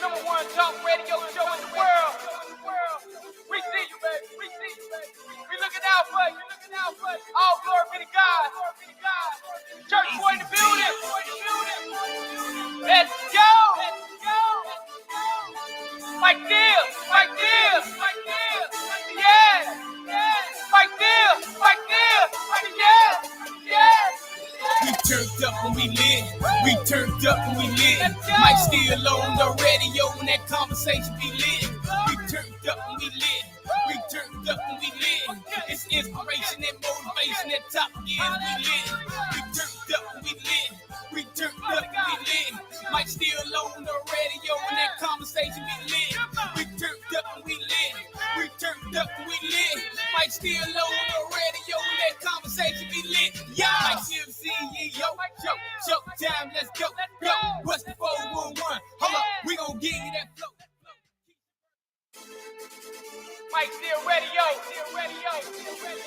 Number one talk radio show in the world. We see you, baby. We looking out for you. All glory be to God. Church boy in the building. Let's go. Mike Steele. Yeah. Mike Steele. Yeah. We turned up when we lit. Mike Steele on the radio when that conversation be lit. We turned up when we lit. It's inspiration and motivation at top gear. We lit. We turned up when we lit. Mike Steele on the radio when that conversation be lit. We turned up when we lit. Mike Steele on the radio when that conversation be lit. Yeah, Mike Steele CEO. Showtime, let's go. What's the 411? Hold up, we gon' give you that flow. Mike Steele Radio.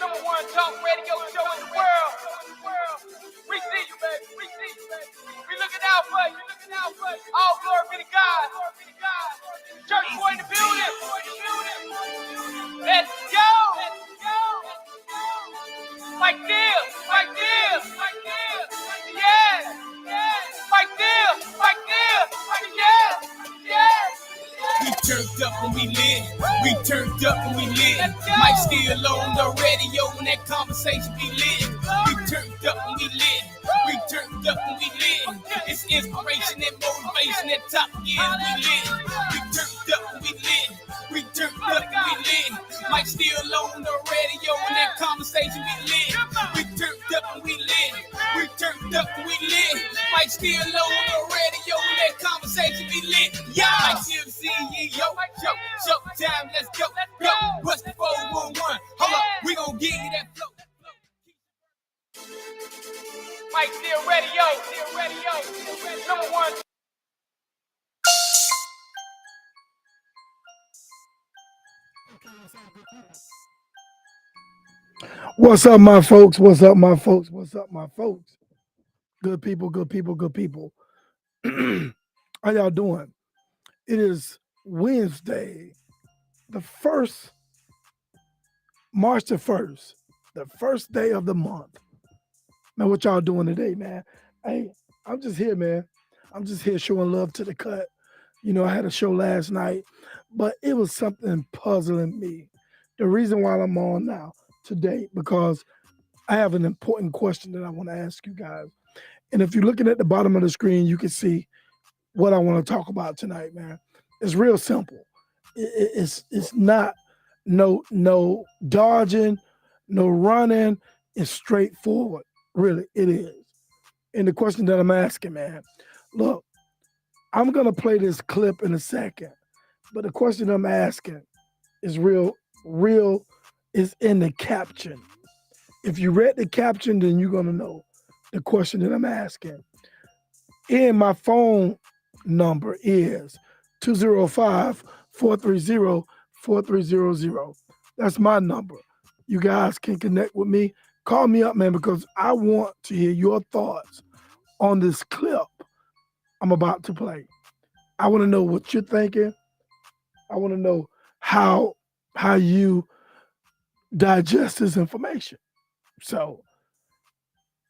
Number one talk radio show in the world. We see you, baby. We looking out for you. All glory be to God. Church boy in the building. Let's go. Mike Steele. Yeah. Mike Steele. Yeah. We turned up when we lit. Mike Steele on the radio when that conversation be lit. We turned up when we lit. It's inspiration and motivation at top gear. We lit. We turned up when we lit. Mike Steele on the radio when that conversation be lit. We turned up when we lit. Mike Steele on the radio when that conversation be lit. Yeah, Mike Steele CEO. Showtime, let's go. What's the 411? Hold up, we gon' give you that flow. Mike Steele Radio. Number one. What's up, my folks? Good people. How y'all doing? It is Wednesday, March the 1st, the first day of the month. Man, what y'all doing today, man? Hey, I'm just here, man. I'm just here showing love to the cut. You know, I had a show last night, but it was something puzzling me. The reason why I'm on now today, because I have an important question that I want to ask you guys. And if you're looking at the bottom of the screen, you can see what I want to talk about tonight, man. It's real simple. It's not no dodging, no running. It's straightforward. Really, it is. And the question that I'm asking, man, look, I'm going to play this clip in a second, but the question I'm asking is real is in the caption. If you read the caption, then you're going to know the question that I'm asking. And my phone number is 205-430-4300. That's my number. You guys can connect with me. Call me up, man, because I want to hear your thoughts on this clip I'm about to play. I want to know what you're thinking. I want to know how you digest this information. So,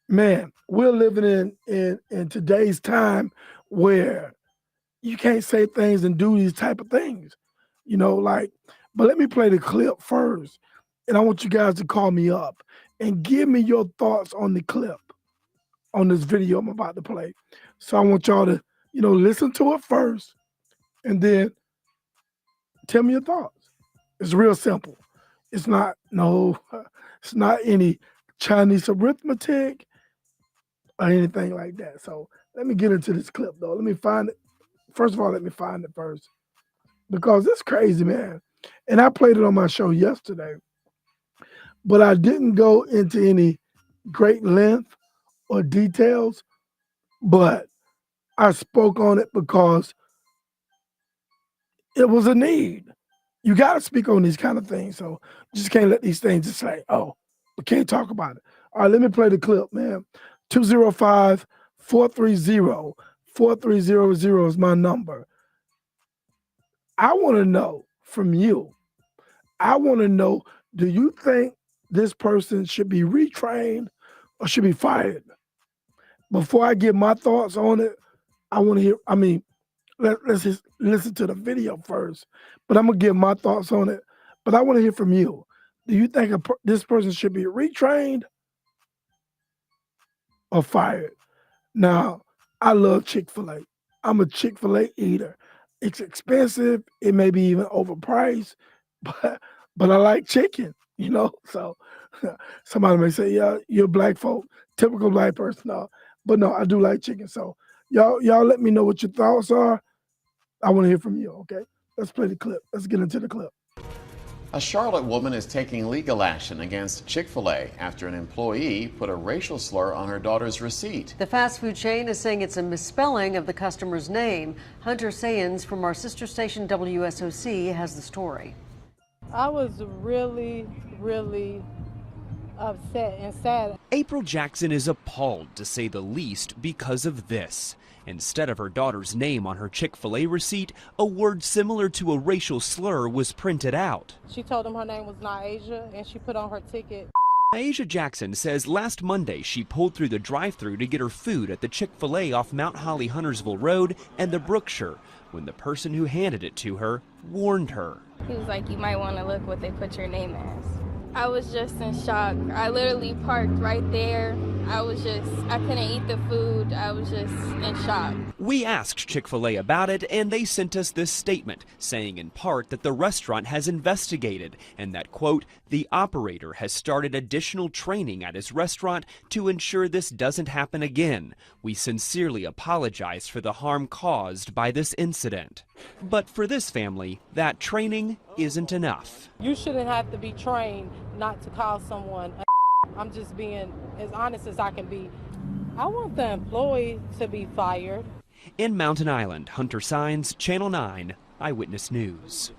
man, we're living in today's time where you can't say things and do these type of things, you know, like, but let me play the clip first. And I want you guys to call me up and give me your thoughts on the clip, on this video I'm about to play. So I want y'all to, you know, listen to it first and then tell me your thoughts. It's real simple. It's not any Chinese arithmetic or anything like that. So let me get into this clip, though. Let me find it. First of all, let me find it first, because it's crazy, man. And I played it on my show yesterday, but I didn't go into any great length or details, but I spoke on it because it was a need. You got to speak on these kind of things. So you just can't let these things just say, oh, we can't talk about it. All right, let me play the clip, man. 205-430-4300 is my number. I want to know from you. I want to know, do you think this person should be retrained or should be fired? Before I give my thoughts on it, I want to hear, let's just listen to the video first, but I'm going to give my thoughts on it. But I want to hear from you. Do you think this person should be retrained or fired? Now, I love Chick-fil-A. I'm a Chick-fil-A eater. It's expensive. It may be even overpriced, but I like chicken, So somebody may say, yeah, you're black folk, typical black person. No, but no, I do like chicken. So y'all let me know what your thoughts are. I want to hear from you, okay? Let's play the clip. Let's get into the clip. A Charlotte woman is taking legal action against Chick-fil-A after an employee put a racial slur on her daughter's receipt. The fast food chain is saying it's a misspelling of the customer's name. Hunter Sayans from our sister station WSOC has the story. I was really upset and sad. April Jackson is appalled, to say the least, because of this. Instead of her daughter's name on her Chick-fil-A receipt, a word similar to a racial slur was printed out. She told him her name was Naasia, and she put on her ticket. Naasia Jackson says last Monday she pulled through the drive-thru to get her food at the Chick-fil-A off Mount Holly Huntersville Road and the Brookshire when the person who handed it to her warned her. He was like, you might want to look what they put your name as. I was just in shock. I literally parked right there. I couldn't eat the food. I was just in shock. We asked Chick-fil-A about it, and they sent us this statement, saying in part that the restaurant has investigated and that, quote, the operator has started additional training at his restaurant to ensure this doesn't happen again. We sincerely apologize for the harm caused by this incident. But for this family, that training isn't enough. You shouldn't have to be trained not to call someone a I'm just being as honest as I can be. I want the employee to be fired. In Mountain Island, Hunter Signs, Channel 9, Eyewitness News.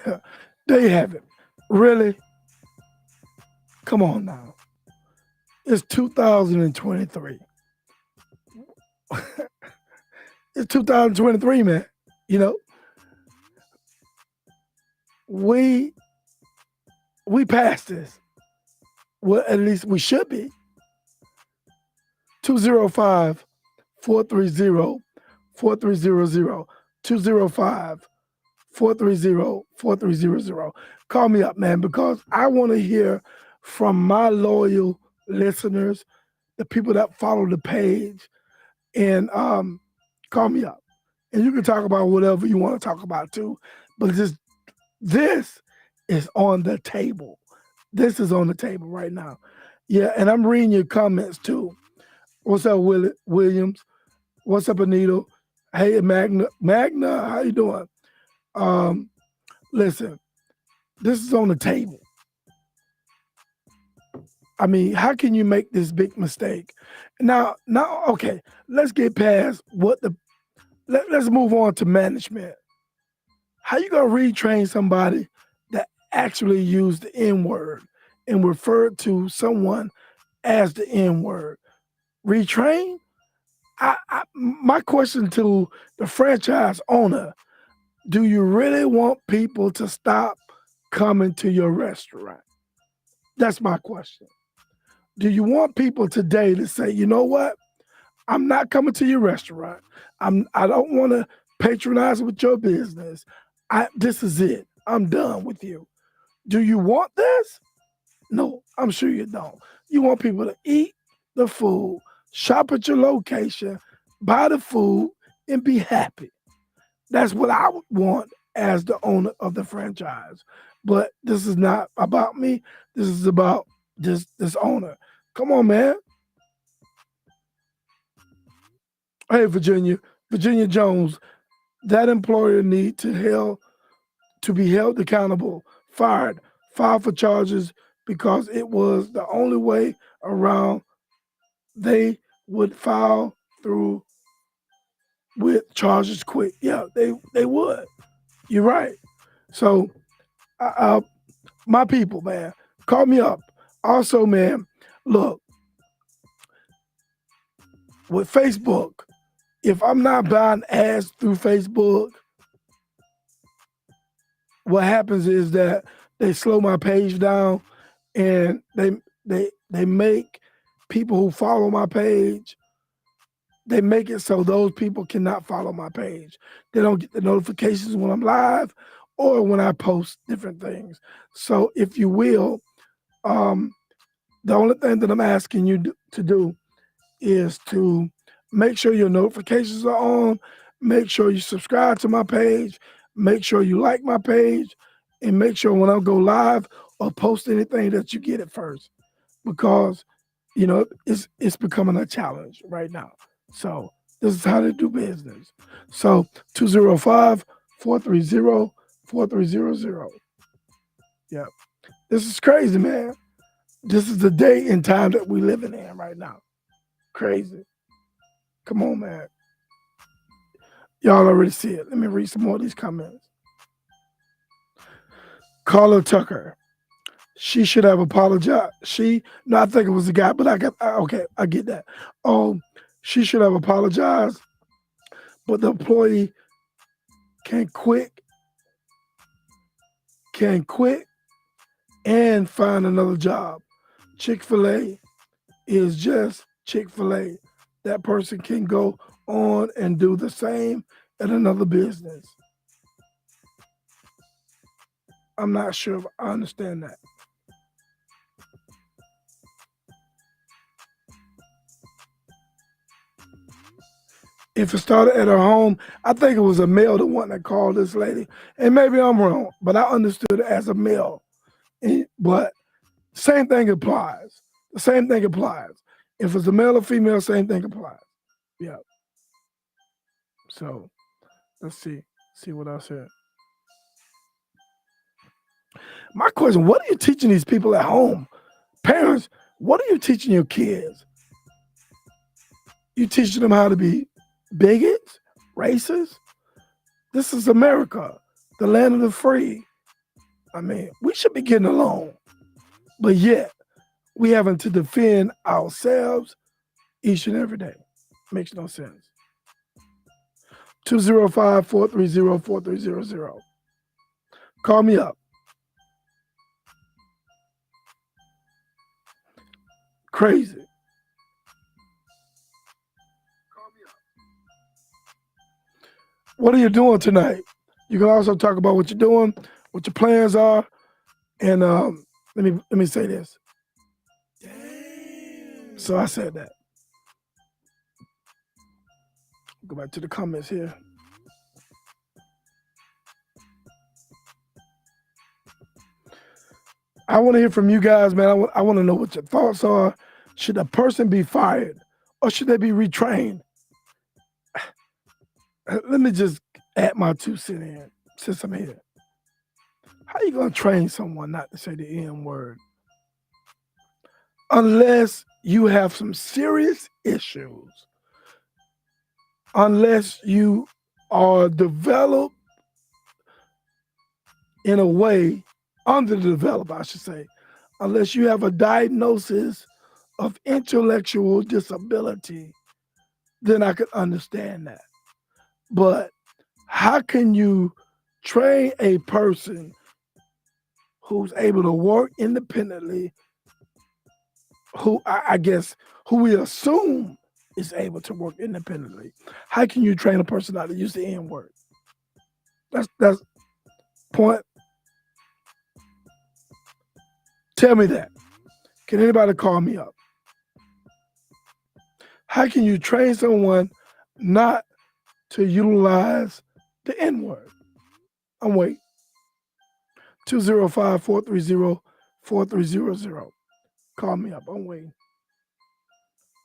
There you have it. Really? Come on now. It's 2023. It's 2023, man. We passed this. Well, at least we should be. 205-430-4300. 205-430-4300. Call me up, man, because I want to hear from my loyal listeners, the people that follow the page, and call me up. And you can talk about whatever you want to talk about too, but this is on the table. This is on the table right now. Yeah, and I'm reading your comments too. What's up, Williams? What's up, Anita? Hey, Magna, how you doing? Listen, this is on the table. I mean, how can you make this big mistake? Now, okay, let's get past let's move on to management. How you gonna retrain somebody that actually used the N-word and referred to someone as the N-word? Retrain? My question to the franchise owner, do you really want people to stop coming to your restaurant? That's my question. Do you want people today to say, you know what? I'm not coming to your restaurant. I don't want to patronize with your business. This is it. I'm done with you. Do you want this? No, I'm sure you don't. You want people to eat the food, shop at your location, buy the food, and be happy. That's what I would want as the owner of the franchise. But this is not about me. This is about this owner. Come on, man. Hey, Virginia Jones, that employer need to be held accountable, fired for charges because it was the only way around. They would file through with charges quick. Yeah, they would. You're right. So, my people, man, call me up. Also, man, look, with Facebook, if I'm not buying ads through Facebook, what happens is that they slow my page down, and they make people who follow my page, they make it so those people cannot follow my page. They don't get the notifications when I'm live or when I post different things. So if you will, the only thing that I'm asking you to do is to make sure your notifications are on, make sure you subscribe to my page, make sure you like my page, and make sure when I go live or post anything that you get it first, because it's becoming a challenge right now. So this is how to do business. So 205-430-4300. Yeah, this is crazy, man. This is the day and time that we living in right now. Crazy. Come on, man. Y'all already see it. Let me read some more of these comments. Carla Tucker. She should have apologized. I think it was the guy, but I get that. She should have apologized, but the employee can quit and find another job. Chick-fil-A is just Chick-fil-A. That person can go on and do the same at another business. I'm not sure if I understand that. If it started at her home, I think it was a male, the one that called this lady. And maybe I'm wrong, but I understood it as a male. But same thing applies. The same thing applies. If it's a male or female, same thing applies. Yeah. So let's see what else here. My question, what are you teaching these people at home? Parents, what are you teaching your kids? You teaching them how to be bigots, racist? This is America, the land of the free. I mean, we should be getting along. But yet, we having to defend ourselves each and every day. Makes no sense. 205-430-4300. Call me up. Crazy. What are you doing tonight? You can also talk about what you're doing, what your plans are, and let me say this. So I said that. Go back to the comments here. I want to hear from you guys, man. I want to know what your thoughts are. Should a person be fired or should they be retrained? Let me just add my 2 cents in since I'm here. How are you going to train someone not to say the N word? Unless you have some serious issues. Unless you are developed in a way, underdeveloped, I should say. Unless you have a diagnosis of intellectual disability, then I could understand that. But how can you train a person who's able to work independently, who we assume is able to work independently? How can you train a person not to use the N word? That's point. Tell me that. Can anybody call me up? How can you train someone not to utilize the N word? I'm waiting. 205-430-4300. Call me up. I'm waiting.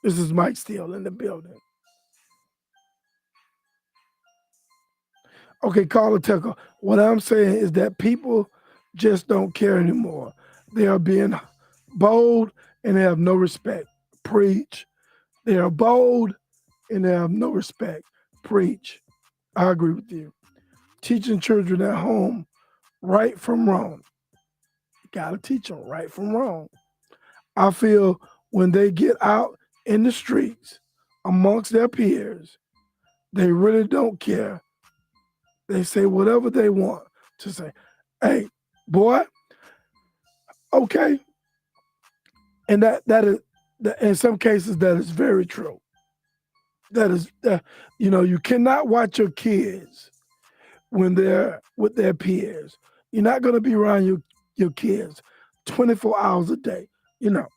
This is Mike Steele in the building. Okay, caller Tucker. What I'm saying is that people just don't care anymore. They are being bold and they have no respect. Preach. They are bold and they have no respect. Preach. I agree with you. Teaching children at home right from wrong. You gotta teach them right from wrong. I feel when they get out in the streets amongst their peers, They really don't care. They say whatever they want to say. Hey, boy, okay. And that is, in some cases, that is very true. That is, you cannot watch your kids when they're with their peers. You're not going to be around your kids 24 hours a day. You're not.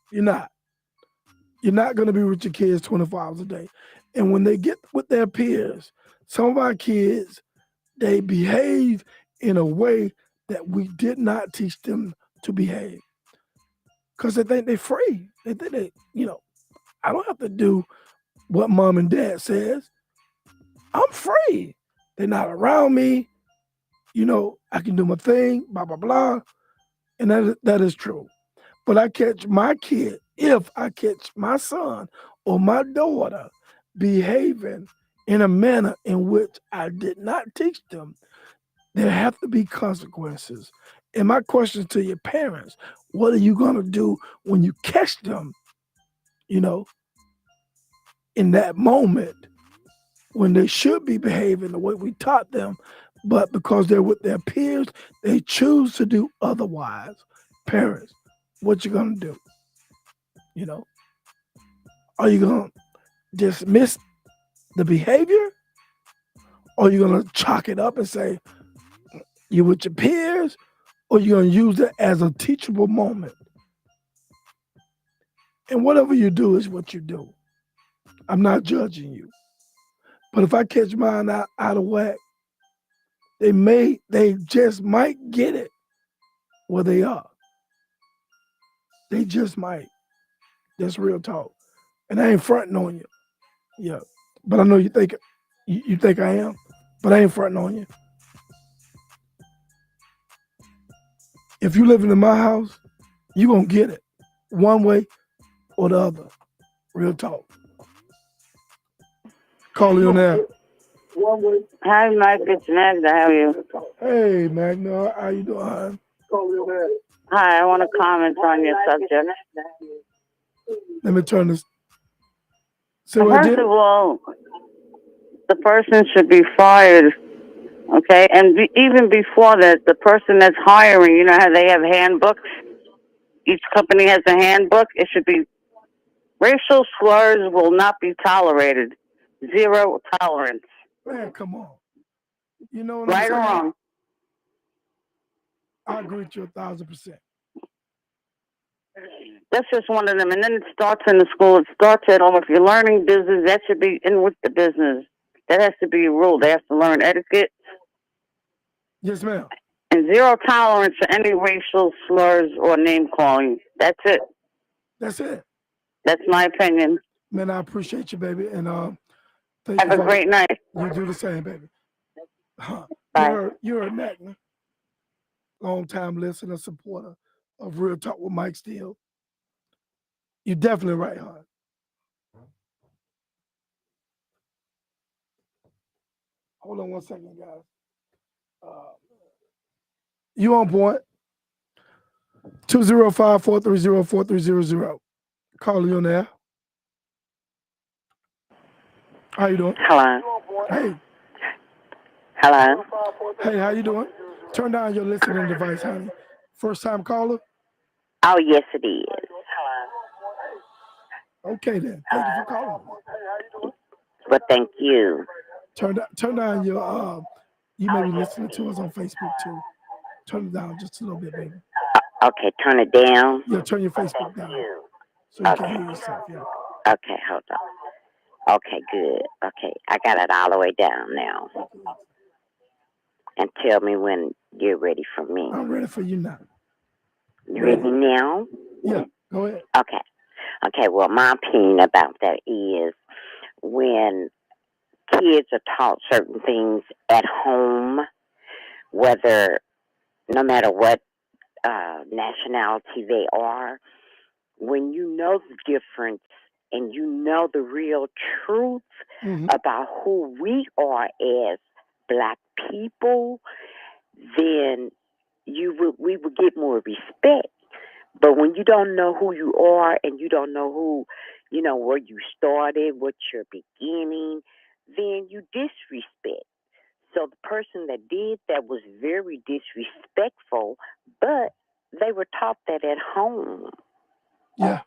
You're not going to be with your kids 24 hours a day. And when they get with their peers, some of our kids, they behave in a way that we did not teach them to behave. Because they think they're free. They think I don't have to do what mom and dad says. I'm free. They're not around me. I can do my thing, blah, blah, blah. And that is true. But if I catch my son or my daughter behaving in a manner in which I did not teach them, there have to be consequences. And my question to your parents, what are you going to do when you catch them, in that moment when they should be behaving the way we taught them, but because they're with their peers, they choose to do otherwise? Parents, what you going to do? Are you going to dismiss the behavior? Or are you going to chalk it up and say, you with your peers? Or you going to use it as a teachable moment? And whatever you do is what you do. I'm not judging you. But if I catch mine out of whack, they just might get it where they are. They just might. That's real talk. And I ain't fronting on you. Yeah. But I know you think I am, but I ain't fronting on you. If you living in my house, you gonna get it one way or the other. Real talk. Call you on there. Hi, Mike. It's Magda. How are you? Hey, Magna. How you doing, hon? Hi. I want to comment on your subject. Let me turn this. First of all, the person should be fired. Okay, and even before that, the person that's hiring, you know how they have handbooks? Each company has a handbook. It should be racial slurs will not be tolerated. 0 tolerance. Man, come on. You know what right I'm saying? or wrong? I agree with you 1,000%. That's just one of them. And then it starts in the school. It starts at home. If you're learning business, that should be in with the business. That has to be a rule. They have to learn etiquette. Yes, ma'am. And 0 tolerance for any racial slurs or name calling. That's it. That's it. That's my opinion. Man, I appreciate you, baby. And thank Have you a great night. You do the same, baby. Bye. You're a Magna. Long-time listener, supporter of Real Talk with Mike Steele. You're definitely right, hon. Hold on one second, guys. You on point. 205-430-4300. Call you on there. How you doing? Hello. Hey. Hello. Hey, how you doing? Turn down your listening device, honey. First time caller? Oh, yes, it is. Okay, then. Thank you for calling. Well, thank you. Turn down your you may be listening to us on Facebook too. Turn it down just a little bit, baby. Okay, turn it down. Yeah, turn your Facebook down so you can hear yourself. Yeah. Okay, hold on. Okay, good. Okay, I got it all the way down now. And tell me when you're ready for me. I'm ready for you now. You ready now? Yeah, go ahead. Okay. Okay, well, my opinion about that is when kids are taught certain things at home, whether, no matter what nationality they are, when you know the difference and you know the real truth about who we are as Black people, then we would get more respect. But when you don't know who you are and you don't know who, where you started, what you're beginning, then you disrespect. So the person that did that was very disrespectful, but they were taught that at home. Yeah.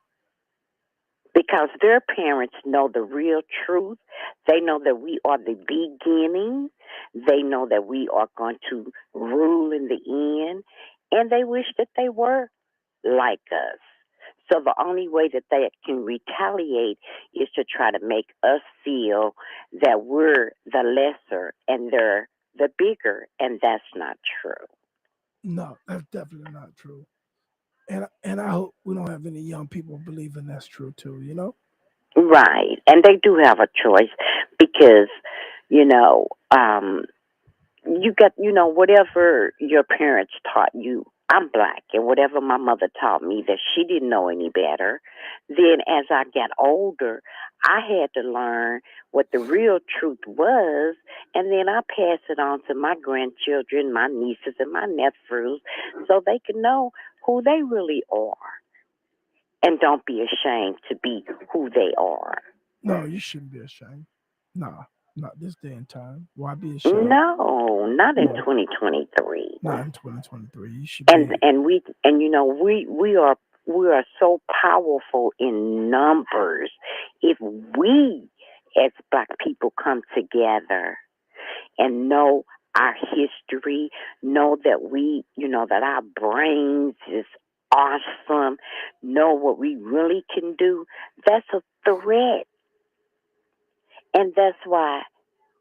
Because their parents know the real truth. They know that we are the beginning. They know that we are going to rule in the end. And they wish that they were like us. So the only way that they can retaliate is to try to make us feel that we're the lesser and they're the bigger. And that's not true. No, that's definitely not true. And I hope we don't have any young people believing that's true too, you know? Right. And they do have a choice because, you know, you got, whatever your parents taught you. I'm black, and whatever my mother taught me that she didn't know any better. Then as I got older, I had to learn what the real truth was, and then I pass it on to my grandchildren, my nieces, and my nephews so they can know who they really are and don't be ashamed to be who they are. No, you shouldn't be ashamed. Nah, not this day and time. Why be ashamed? No, not in No. 2023. Not in 2023. You should be. We are so powerful in numbers. If we as black people come together and know our history, know that that our brains is awesome, know what we really can do, that's a threat. And that's why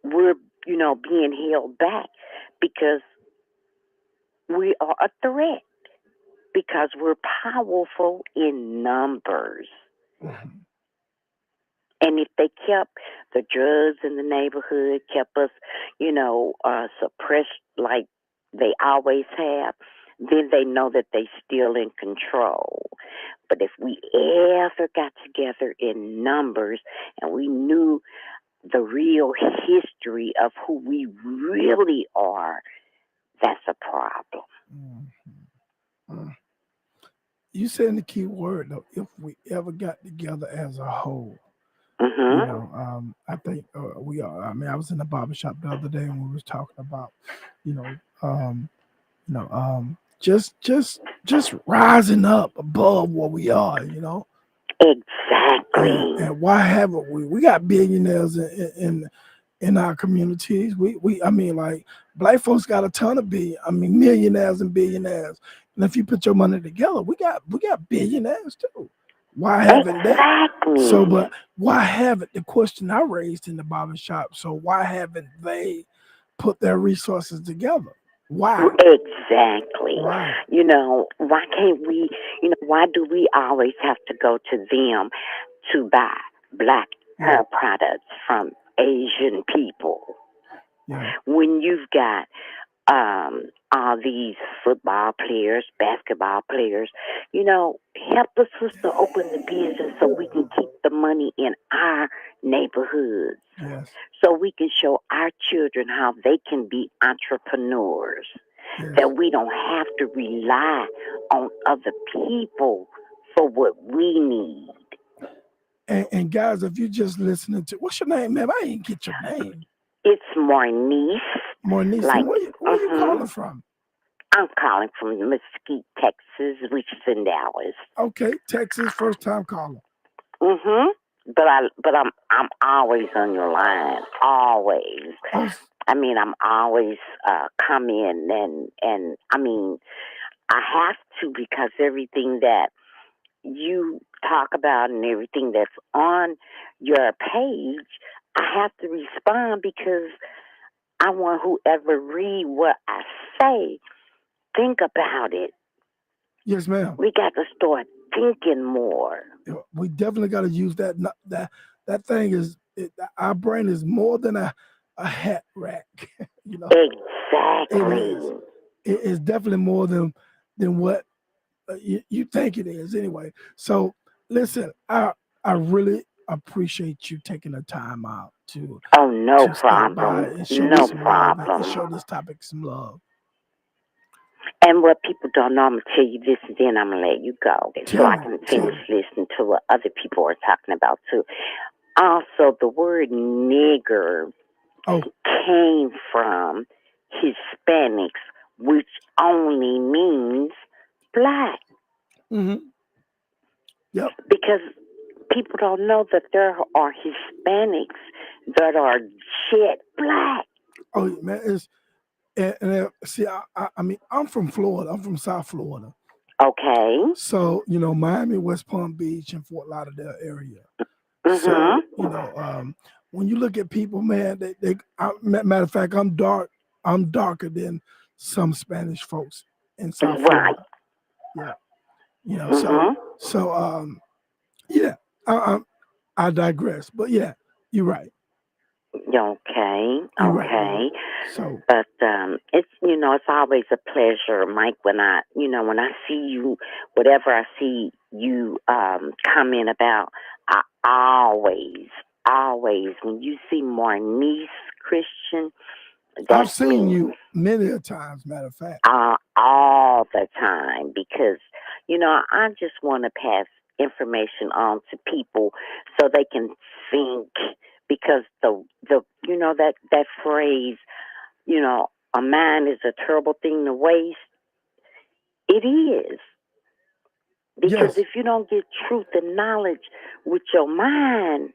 we're, being held back because we are a threat because we're powerful in numbers. Mm-hmm. And if they kept the drugs in the neighborhood, kept us, suppressed like they always have, then they know that they still in control. But if we ever got together in numbers and we knew the real history of who we really are, that's a problem. Mm-hmm. You said the key word though. If we ever got together as a whole, Mm-hmm. I think we are. I mean, I was in the barbershop the other day and we was talking about, just rising up above what we are. Exactly. And why haven't we? We got billionaires in our communities. I mean, like black folks got a ton of millionaires and billionaires. And if you put your money together, we got billionaires too. Why haven't exactly. they? So, but why haven't the question I raised in the barbershop? So why haven't they put their resources together? Why? Exactly. Why? Why can't we, why do we always have to go to them to buy black hair products from Asian people? Yeah. When you've got all these football players, basketball players, help us to open the business so we can keep the money in our neighborhoods. Yes. So we can show our children how they can be entrepreneurs. Yes. That we don't have to rely on other people for what we need. And guys, if you're just listening to, what's your name, ma'am? I didn't get your name. It's Mornice. Mornice, like, where you calling from? I'm calling from Mesquite, Texas, which is in Dallas. Okay, Texas, first time caller. But I'm always on your line, always. Oh. I mean, I'm always come in and I mean, I have to because everything that you talk about and everything that's on your page, I have to respond because I want whoever read what I say, think about it. Yes, ma'am. We got to start thinking more. We definitely got to use that. That thing is, our brain is more than a hat rack. Exactly. It is. It is definitely more than what you think it is. Anyway, so listen, I really appreciate you taking the time out to. Oh, no to problem. Stop by and show No some problem. love and show this topic some love. And what people don't know, I'm going to tell you this and then I'm going to let you go. So I can finish listening to what other people are talking about too. also the word nigger Oh, came from Hispanics, which only means black. mm-hmm. Yep. Because people don't know that there are Hispanics that are jet black. Oh, man, see, I mean, I'm from Florida. I'm from South Florida. Okay. So, Miami, West Palm Beach, and Fort Lauderdale area. So, Mm-hmm. when you look at people, man, matter of fact, I'm darker than some Spanish folks in South Right. Florida. Yeah. Mm-hmm. Yeah, I digress. But yeah, you're right. Okay. You're right, man. Okay. So, But it's always a pleasure, Mike, when I see you, whatever I see you comment about, I always when you see Marnice Christian, I've that's seen me. you many a times, matter of fact. All the time, because I just want to pass information on to people so they can think, because the that phrase, a mind is a terrible thing to waste. It is, because Yes. if you don't get truth and knowledge with your mind,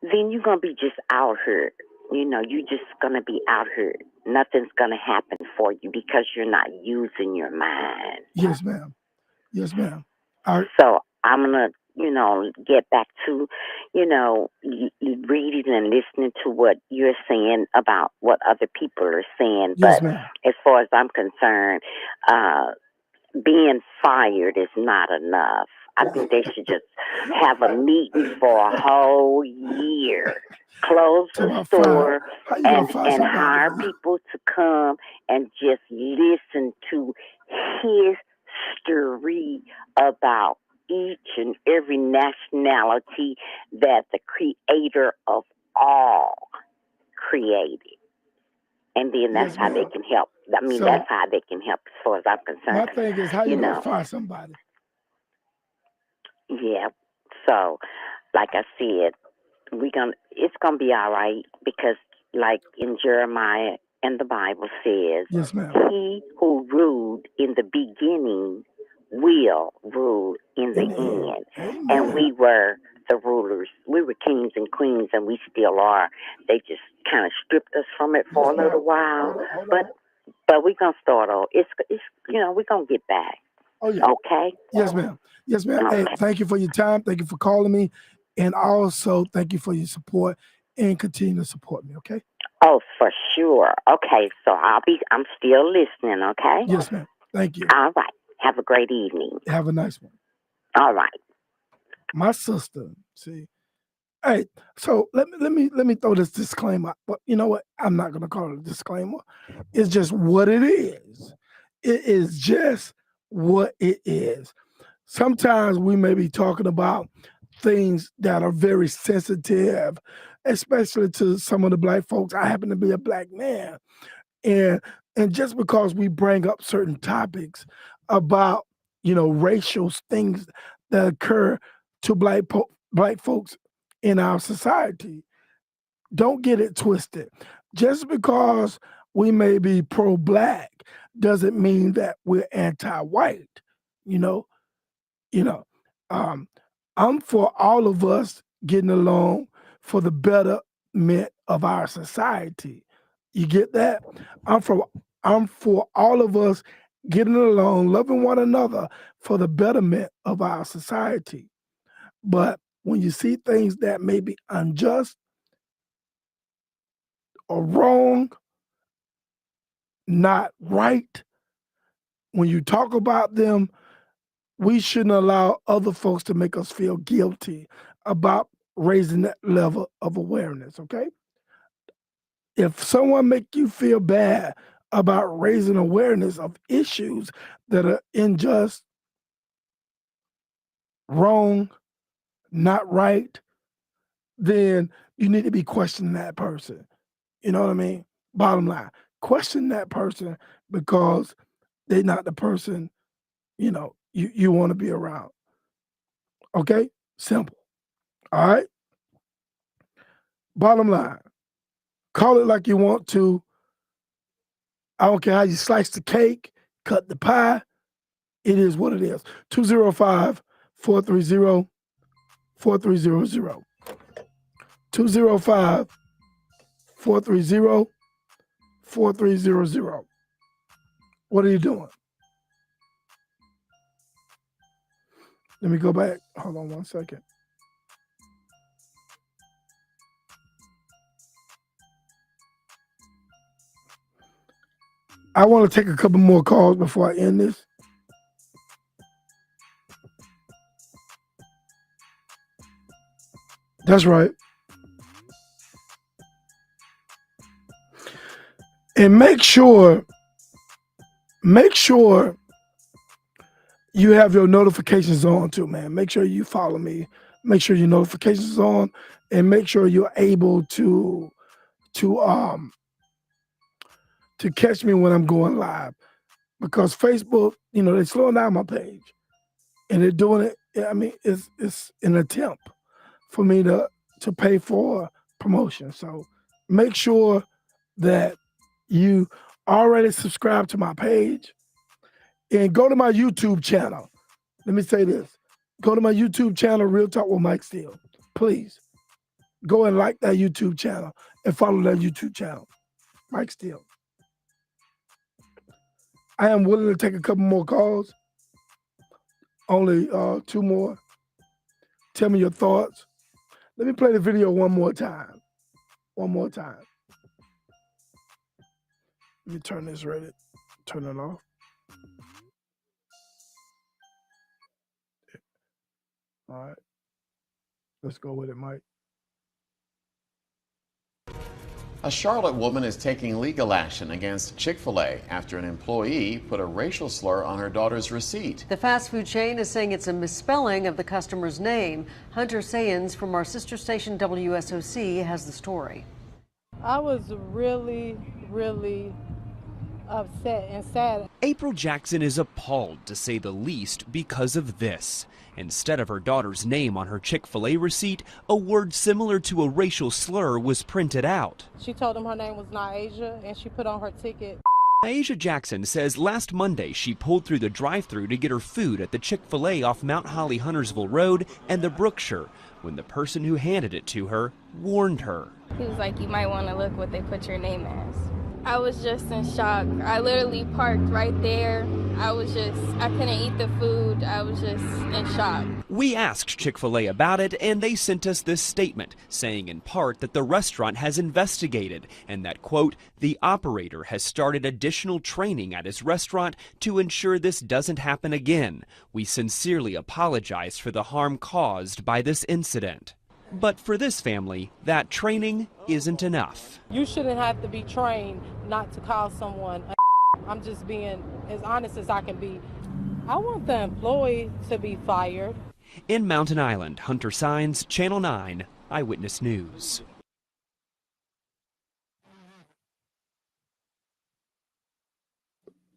then you're gonna be just out here. You're just gonna be out here. Nothing's gonna happen for you because you're not using your mind. Yes, ma'am. Yes, ma'am. So I'm gonna, get back to, reading and listening to what you're saying about what other people are saying. Yes, But ma'am. as far as I'm concerned, being fired is not enough. I think they should just have a meeting for a whole year, close Talk the about fire. store, How you gonna and fire somebody? hire people to come and just listen to history about each and every nationality that the creator of all created. And then that's Yes, how they ma'am. can help. I mean, So that's how they can help as far as I'm my concerned. thing is, how You you gonna know, fire somebody? yeah. So, like I said, it's gonna be all right, because, like in Jeremiah and the Bible says, Yes, ma'am. he who ruled in the beginning will rule in the In the end. end. And Amen. we were the rulers. We were kings and queens, and we still are. They just kind of stripped us from it for Yes, a ma'am. little while, Hold but on. we're gonna start off. It's we're gonna get back. Oh yeah. Okay. Yes, ma'am. Yes, ma'am. Hey, Okay. thank you for your time. Thank you for calling me, and also thank you for your support, and continue to support me. Okay. Oh, for sure. Okay, so I'm still listening, okay? Yes, ma'am. Thank you. All right. Have a great evening. Have a nice one. All right. My sister. See. Hey, so let me throw this disclaimer. But you know what? I'm not gonna call it a disclaimer. It's just what it is. It is just what it is. Sometimes we may be talking about things that are very sensitive, especially to some of the black folks. I happen to be a black man. And just because we bring up certain topics about, racial things that occur to black folks in our society, don't get it twisted. Just because we may be pro-black doesn't mean that we're anti-white. You know, you know, um, I'm for all of us getting along for the betterment of our society. You get that? I'm for I'm for all of us getting along, loving one another for the betterment of our society. But when you see things that may be unjust or wrong, not right, when you talk about them, we shouldn't allow other folks to make us feel guilty about raising that level of awareness, okay? If someone make you feel bad about raising awareness of issues that are unjust, wrong, not right, then you need to be questioning that person. You know what I mean? Bottom line, question that person, because they're not the person, you want to be around. Okay? Simple. All right? Bottom line, call it like you want to. I don't care how you slice the cake, cut the pie. It is what it is. 205-430-4300. 205-430-4300. What are you doing? Let me go back. Hold on 1 second. I want to take a couple more calls before I end this. That's right. And make sure you have your notifications on too, man. Make sure you follow me. Make sure your notifications on, and make sure you're able to catch me when I'm going live. Because Facebook, they're slowing down my page, and they're doing it. I mean, it's an attempt for me to pay for promotion. So make sure that you already subscribe to my page and go to my YouTube channel. Let me say this. Go to my YouTube channel, Real Talk with Mike Steele. Please go and like that YouTube channel and follow that YouTube channel, Mike Steele. I am willing to take a couple more calls. Only 2 more. Tell me your thoughts. Let me play the video one more time. One more time. Let me turn this ready. Turn it off. All right. Let's go with it, Mike. A Charlotte woman is taking legal action against Chick-fil-A after an employee put a racial slur on her daughter's receipt. The fast food chain is saying it's a misspelling of the customer's name. Hunter Sayans from our sister station WSOC has the story. I was really, really upset and sad. April Jackson is appalled, to say the least, because of this. Instead of her daughter's name on her Chick-fil-A receipt, a word similar to a racial slur was printed out. She told him her name was Naija, and she put on her ticket. Naija Jackson says last Monday she pulled through the drive-thru to get her food at the Chick-fil-A off Mount Holly Huntersville Road and the Brookshire when the person who handed it to her warned her. He was like, you might want to look what they put your name as. I was just in shock. I literally parked right there. I couldn't eat the food. I was just in shock. We asked Chick-fil-A about it, and they sent us this statement, saying in part that the restaurant has investigated and that, quote, the operator has started additional training at his restaurant to ensure this doesn't happen again. We sincerely apologize for the harm caused by this incident. But for this family, that training isn't enough. You shouldn't have to be trained not to call someone a I'm just being as honest as I can be. I want the employee to be fired. In Mountain Island, Hunter Signs, Channel 9, Eyewitness News.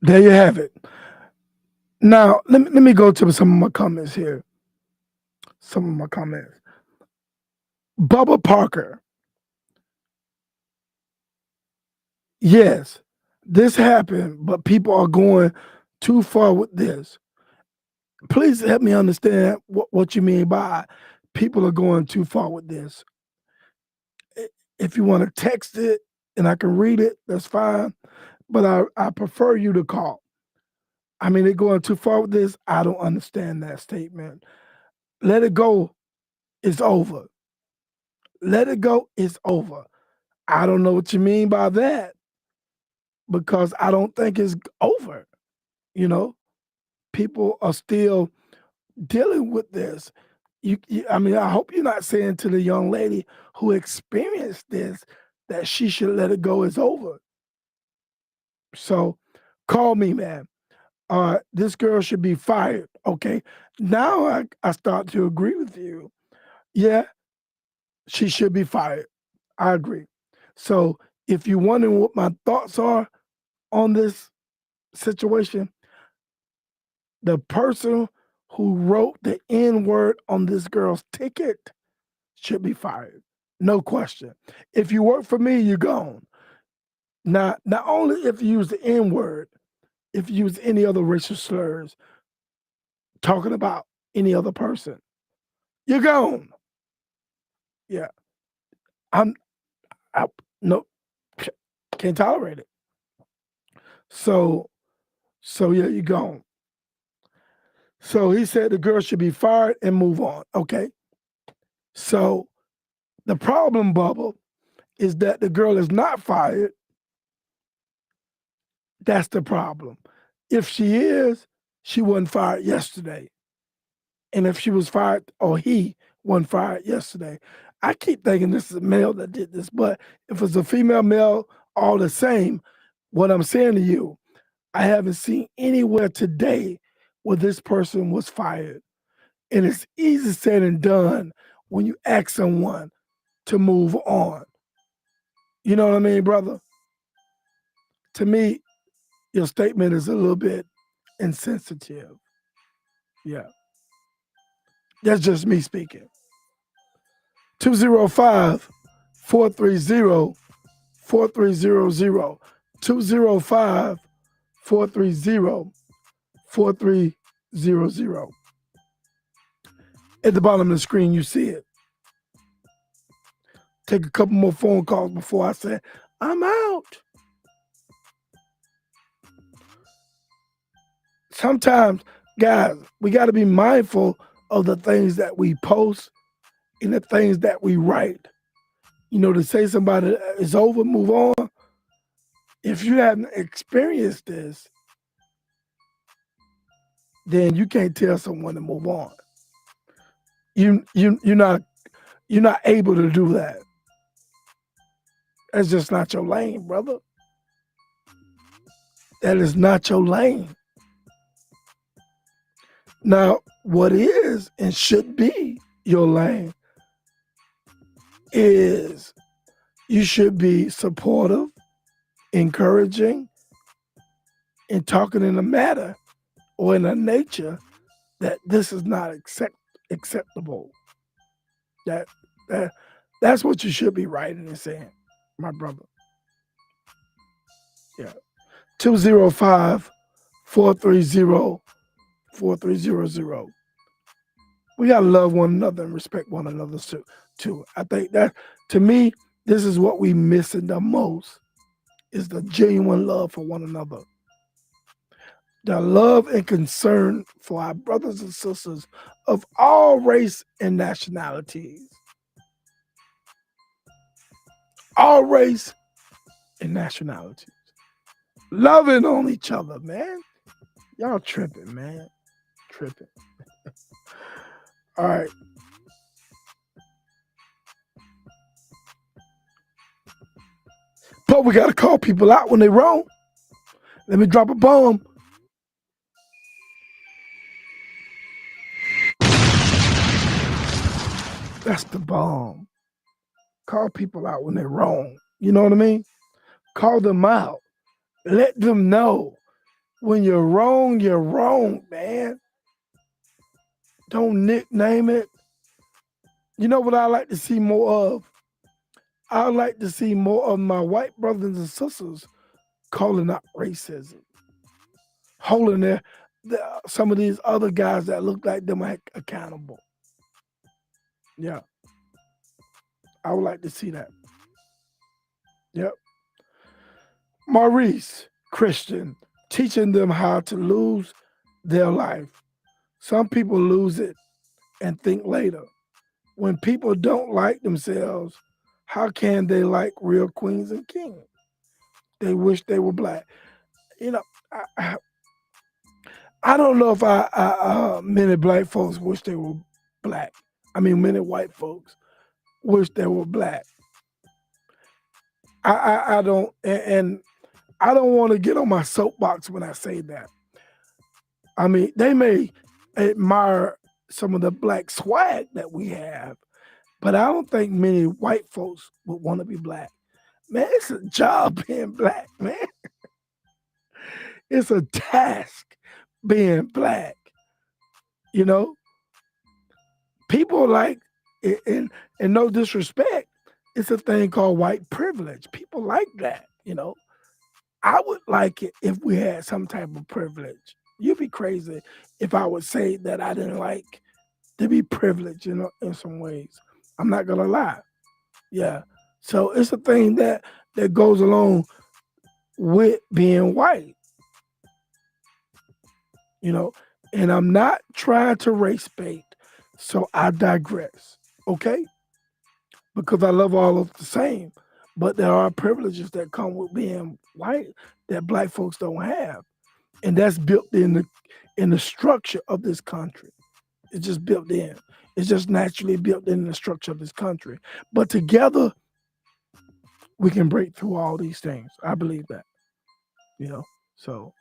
There you have it. Now, let me go to some of my comments here. Some of my comments. Bubba Parker. Yes, this happened, but people are going too far with this. Please help me understand what you mean by people are going too far with this. If you want to text it and I can read it, that's fine. But I prefer you to call. I mean, they're going too far with this. I don't understand that statement. Let it go. It's over. Let it go. It's over. I don't know what you mean by that because I don't think it's over. People are still dealing with this. I mean, I hope you're not saying to the young lady who experienced this that she should let it go. It's over. So call me, man. This girl should be fired. Okay. Now I start to agree with you. Yeah, she should be fired. I agree. So if you're wondering what my thoughts are on this situation, the person who wrote the N-word on this girl's ticket should be fired. No question. If you work for me, you're gone. Not only if you use the N word, if you use any other racial slurs, talking about any other person, you're gone. Yeah, I'm. I, no, can't tolerate it. So yeah, you're gone. So he said the girl should be fired and move on. Okay. So the problem, Bubba, is that the girl is not fired. That's the problem. If she is, she wasn't fired yesterday. And if she was fired or he wasn't fired yesterday, I keep thinking this is a male that did this. But if it's a female, male, all the same, what I'm saying to you, I haven't seen anywhere today where this person was fired. And it's easy said and done when you ask someone to move on. You know what I mean, brother? To me, your statement is a little bit insensitive. Yeah. That's just me speaking. 205 430 4300. 205 430 4300. At the bottom of the screen, you see it. Take a couple more phone calls before I say, I'm out. Sometimes, guys, we got to be mindful of the things that we post and the things that we write. You know, to say somebody is over, move on. If you haven't experienced this, then you can't tell someone to move on. You're not able to do that. That's just not your lane, brother. That is not your lane. Now, what is and should be your lane is you should be supportive, encouraging, and talking in a matter or in a nature that this is not acceptable. That's what you should be writing and saying, my brother. Yeah. 205 430 4300. We gotta love one another and respect one another too. I think that, to me, this is what we missing the most, is the genuine love for one another. The love and concern for our brothers and sisters of all race and nationalities. All race and nationalities. Loving on each other, man. Y'all tripping, man. Tripping. All right. But we got to call people out when they're wrong. Let me drop a bomb. That's the bomb. Call people out when they're wrong. You know what I mean? Call them out. Let them know when you're wrong, man. Don't nickname it. You know what I like to see more of? I like to see more of my white brothers and sisters calling out racism. Holding some of these other guys that look like them accountable. Yeah. I would like to see that. Yep. Maurice, Christian, teaching them how to lose their life. Some people lose it and think later. When people don't like themselves, how can they like real queens and kings? They wish they were black. You know, I don't know if many black folks wish they were black. I mean, many white folks wish they were black. I don't, and I don't want to get on my soapbox when I say that. I mean, they may admire some of the black swag that we have, but I don't think many white folks would want to be black. Man, it's a job being black, man. It's a task being black. You know? People like, and no disrespect, It's a thing called white privilege. People like that, you know. I would like it if we had some type of privilege. You'd be crazy if I would say that I didn't like to be privileged in some ways. I'm not gonna lie. Yeah. So it's a thing that goes along with being white, you know. And I'm not trying to race bait, so I digress. Okay? Because I love all of the same. But there are privileges that come with being white that black folks don't have. And that's built in the structure of this country. It's just built in. It's just naturally built in the structure of this country. But together, we can break through all these things. I believe that, you know. So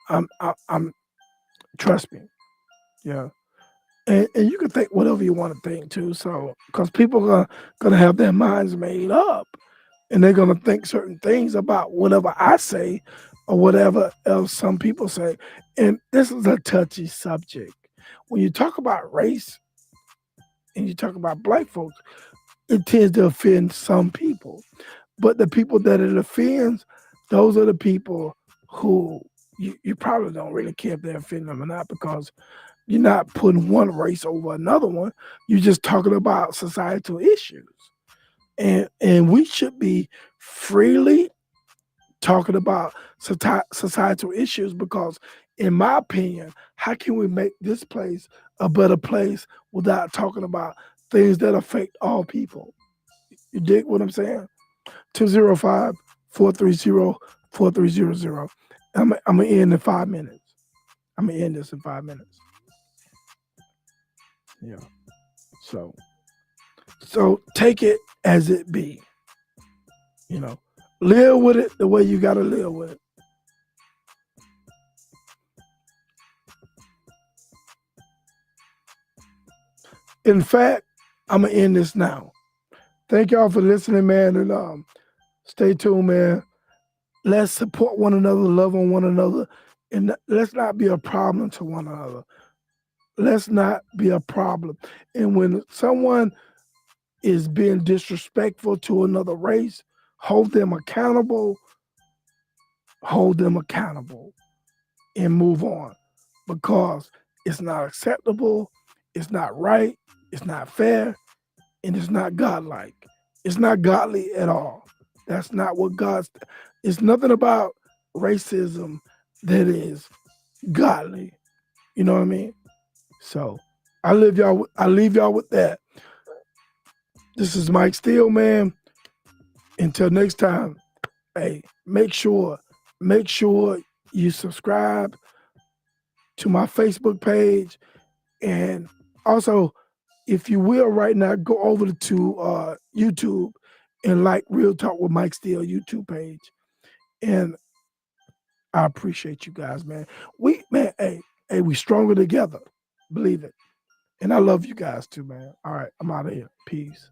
I'm trust me, yeah. And you can think whatever you want to think too. So because people are gonna have their minds made up, and they're gonna think certain things about whatever I say or whatever else some people say. And this is a touchy subject. When you talk about race and you talk about black folks, it tends to offend some people. But the people that it offends, those are the people who you probably don't really care if they offend them or not, because you're not putting one race over another one. You're just talking about societal issues. And we should be freely talking about societal issues, because in my opinion, how can we make this place a better place without talking about things that affect all people? You dig what I'm saying? 205-430-4300. I'm gonna end in 5 minutes. I'm gonna end this in 5 minutes. Yeah. So take it as it be. You know, live with it the way you gotta live with it. In fact, I'm gonna end this now. Thank y'all for listening, man, and stay tuned, man. Let's support one another, love on one another, and let's not be a problem to one another. Let's not be a problem. And when someone is being disrespectful to another race, hold them accountable, and move on, because it's not acceptable, it's not right, it's not fair, and it's not godlike. It's not godly at all. That's not what God's. It's nothing about racism that is godly. You know what I mean? So I leave y'all with that. This is Mike Steele, man. Until next time, hey, make sure you subscribe to my Facebook page, and also, if you will, right now, go over to YouTube and like Real Talk with Mike Steele YouTube page. And I appreciate you guys, man. We stronger together. Believe it. And I love you guys too, man. All right, I'm out of here. Peace.